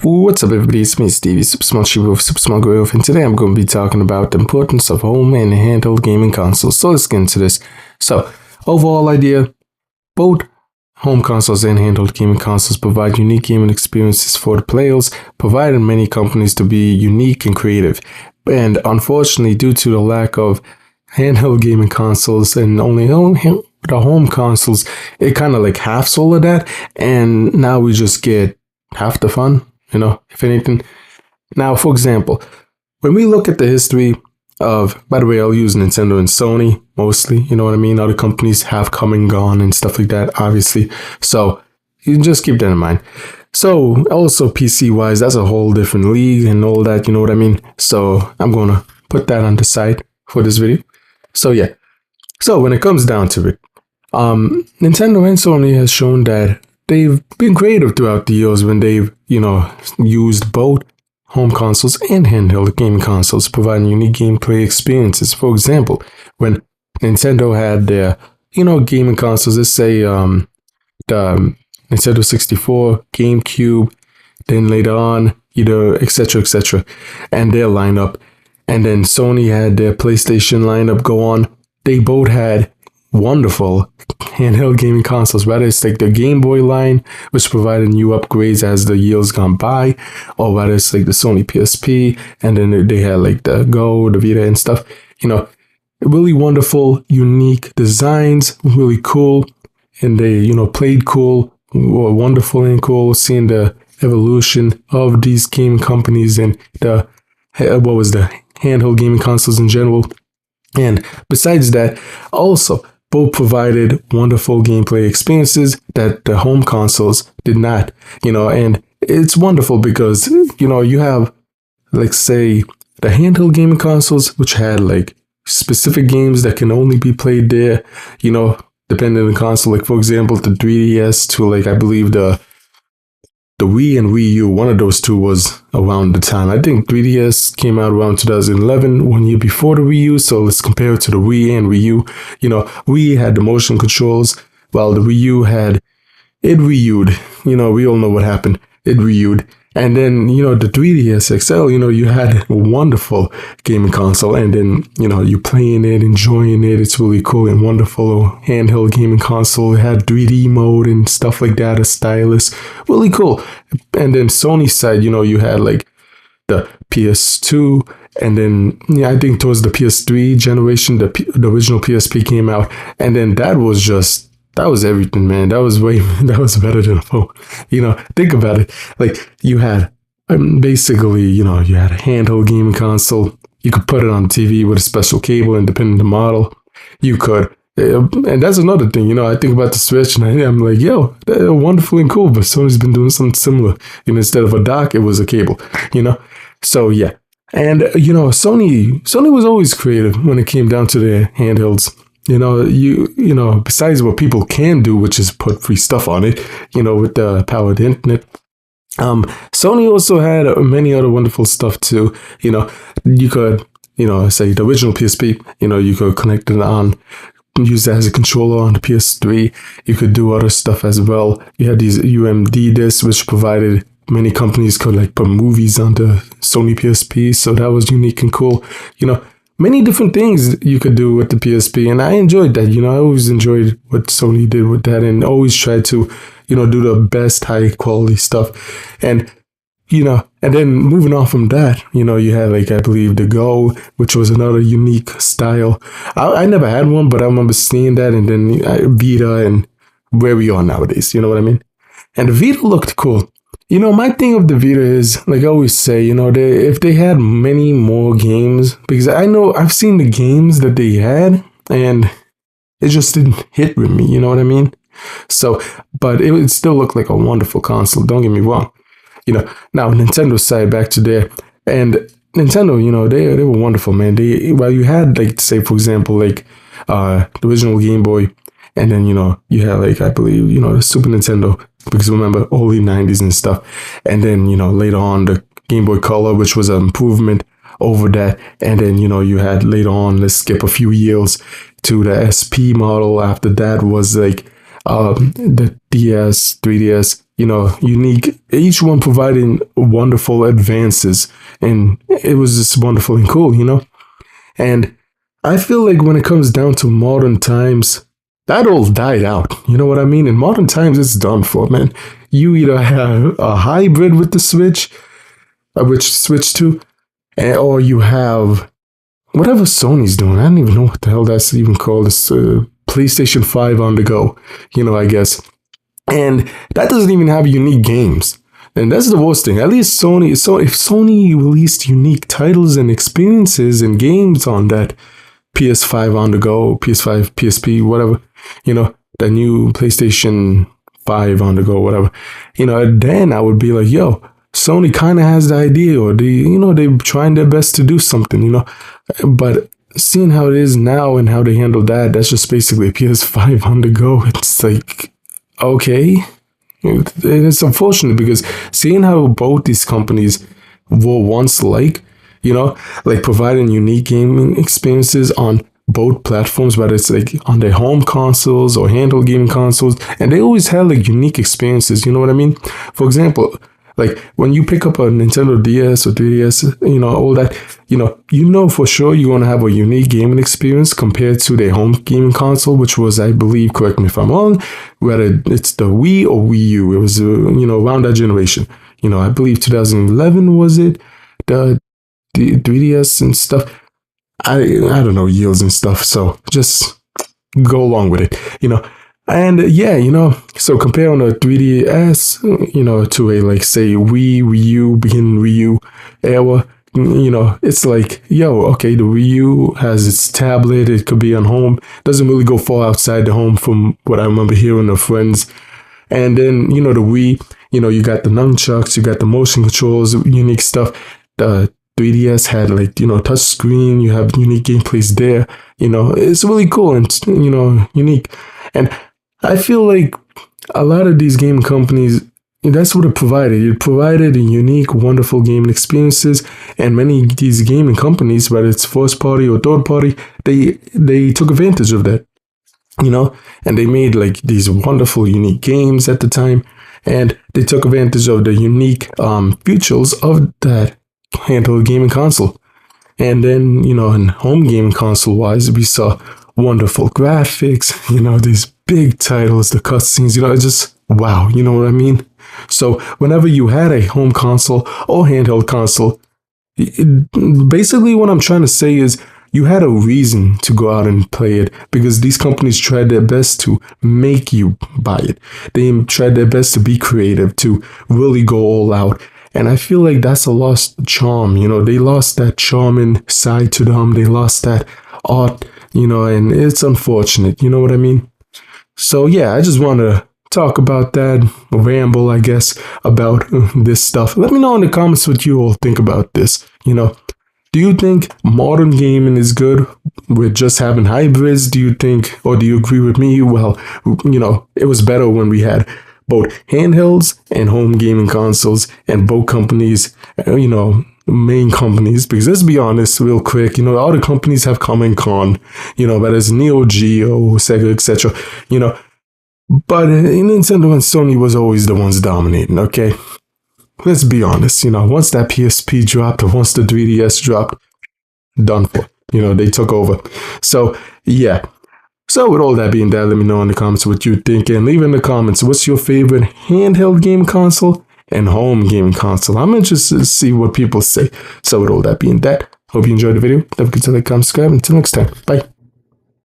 What's up, everybody? It's me, Stevie, Super Small Shiba with Super Small Grove, and today I'm going to be talking about the importance of home and handheld gaming consoles. So let's get into this. So, overall idea, both home consoles and handheld gaming consoles provide unique gaming experiences for the players, providing many companies to be unique and creative. And unfortunately, due to the lack of handheld gaming consoles and only the home consoles, it kind of like halves all of that, and now we just get half the fun. If anything. Now, for example, when we look at the history of, by the way, I'll use Nintendo and Sony mostly, you know what I mean? Other companies have come and gone and stuff like that, obviously. So you just keep that in mind. So also PC wise, that's a whole different league and all that, you know what I mean? So I'm going to put that on the side for this video. So yeah. So when it comes down to it, Nintendo and Sony has shown that they've been creative throughout the years when they've, used both home consoles and handheld gaming consoles, providing unique gameplay experiences. For example, when Nintendo had their, gaming consoles, let's say the Nintendo 64, GameCube, then later on, etc., and their lineup, and then Sony had their PlayStation lineup go on. They both had wonderful handheld gaming consoles, whether it's like the Game Boy line, which provided new upgrades as the years gone by, or whether it's like the Sony PSP, and then they had like the Go, the Vita and stuff. Really wonderful, unique designs, really cool, and they, played cool, were wonderful and cool, seeing the evolution of these game companies and the handheld gaming consoles in general. And besides that, also both provided wonderful gameplay experiences that the home consoles did not, and it's wonderful because, you have, like, say, the handheld gaming consoles, which had like specific games that can only be played there, depending on the console. Like, for example, the 3DS to, like, I believe the Wii and Wii U, one of those two was around the time. I think 3DS came out around 2011, 1 year before the Wii U. So let's compare it to the Wii and Wii U. Wii had the motion controls, while the Wii U had, it Wii U'd. We all know what happened. It Wii U'd. And then, the 3DS XL, you had a wonderful gaming console, and then, you playing it, enjoying it. It's really cool and wonderful handheld gaming console. It had 3D mode and stuff like that, a stylus. Really cool. And then Sony's side, you had like the PS2, and then, I think towards the PS3 generation, the original PSP came out, and then that was everything, man. That was better than a phone. Think about it. Like, you had basically, you had a handheld gaming console. You could put it on TV with a special cable, and depending on the model, you could. And that's another thing, I think about the Switch, and I'm like, yo, they're wonderful and cool, but Sony's been doing something similar. Instead of a dock, it was a cable, So, yeah. And, Sony was always creative when it came down to their handhelds. Besides what people can do, which is put free stuff on it, with the power of the internet. Sony also had many other wonderful stuff too. You could, say the original PSP, you could connect it on, use that as a controller on the PS3. You could do other stuff as well. You had these UMD discs, which provided many companies could like put movies on the Sony PSP. So that was unique and cool. Many different things you could do with the PSP, and I enjoyed that. I always enjoyed what Sony did with that, and always tried to, do the best high quality stuff. And, and then moving on from that, you had, like, I believe the Go, which was another unique style. I never had one, but I remember seeing that, and then Vita, and where we are nowadays, you know what I mean? And the Vita looked cool. My thing of the Vita is, like I always say, if they had many more games, because I know I've seen the games that they had, and it just didn't hit with me, you know what I mean? So, but it would still look like a wonderful console, don't get me wrong. Now Nintendo's side, back to there, and Nintendo, they were wonderful, man. While you had, like, say, for example, like, the original Game Boy, and then, you had, like, I believe, the Super Nintendo, because remember, early 90s and stuff. And then, later on, the Game Boy Color, which was an improvement over that. And then, you had later on, let's skip a few years to the SP model. After that was like the DS, 3DS, unique, each one providing wonderful advances. And it was just wonderful and cool. And I feel like when it comes down to modern times, that all died out. You know what I mean? In modern times, it's done for, man. You either have a hybrid with the Switch, which Switch 2, or you have whatever Sony's doing. I don't even know what the hell that's even called. It's PlayStation 5 on the go, I guess. And that doesn't even have unique games. And that's the worst thing. At least Sony, so if Sony released unique titles and experiences and games on that PS5 on the go, PS5, PSP, whatever, the new PlayStation 5 on the go, whatever, then I would be like, yo, Sony kind of has the idea, or they're trying their best to do something, But seeing how it is now and how they handle that, that's just basically a PS5 on the go. It's like, okay. It's unfortunate because seeing how both these companies were once like providing unique gaming experiences on both platforms, whether it's like on their home consoles or handheld gaming consoles, and they always had like unique experiences, you know what I mean? For example, like when you pick up a Nintendo DS or 3DS, all that, for sure you're going to have a unique gaming experience compared to their home gaming console, which was, I believe, correct me if I'm wrong, whether it's the Wii or Wii U. It was, around that generation. I believe 2011 was it, the 3DS and stuff. I don't know yields and stuff, so just go along with it, And so compare on a 3DS, to a, like, say, Wii U, beginning Wii U era, it's like, okay, the Wii U has its tablet, it could be on home, doesn't really go far outside the home from what I remember hearing of friends. And then, the Wii, you got the nunchucks, you got the motion controls, unique stuff. The 3DS had, like, touch screen, you have unique gameplays there, it's really cool and, unique. And I feel like a lot of these game companies, that's what it provided. It provided a unique, wonderful gaming experiences, and many of these gaming companies, whether it's first party or third party, they took advantage of that, and they made like these wonderful, unique games at the time, and they took advantage of the unique features of that handheld gaming console. And then, in home gaming console wise, we saw wonderful graphics, these big titles, the cutscenes, it's just wow, you know what I mean? So whenever you had a home console or handheld console, basically what I'm trying to say is you had a reason to go out and play it, because these companies tried their best to make you buy it. They tried their best to be creative, to really go all out. And I feel like that's a lost charm, they lost that charming side to them. They lost that art, and it's unfortunate, you know what I mean? So yeah, I just want to talk about that, ramble, I guess, about this stuff. Let me know in the comments what you all think about this. Do you think modern gaming is good with just having hybrids? Do you think, or do you agree with me? Well, it was better when we had both handhelds and home gaming consoles, and both companies, main companies, because let's be honest real quick, all the companies have come and gone, whether it's Neo Geo, Sega, etc., but Nintendo and Sony was always the ones dominating, okay? Let's be honest, once that PSP dropped, or once the 3DS dropped, done for. They took over. So, yeah. So, with all that being that, let me know in the comments what you think, and leave in the comments what's your favorite handheld game console and home gaming console. I'm interested to see what people say. So, with all that being that, hope you enjoyed the video. Don't forget to like, comment, subscribe. Until next time, bye.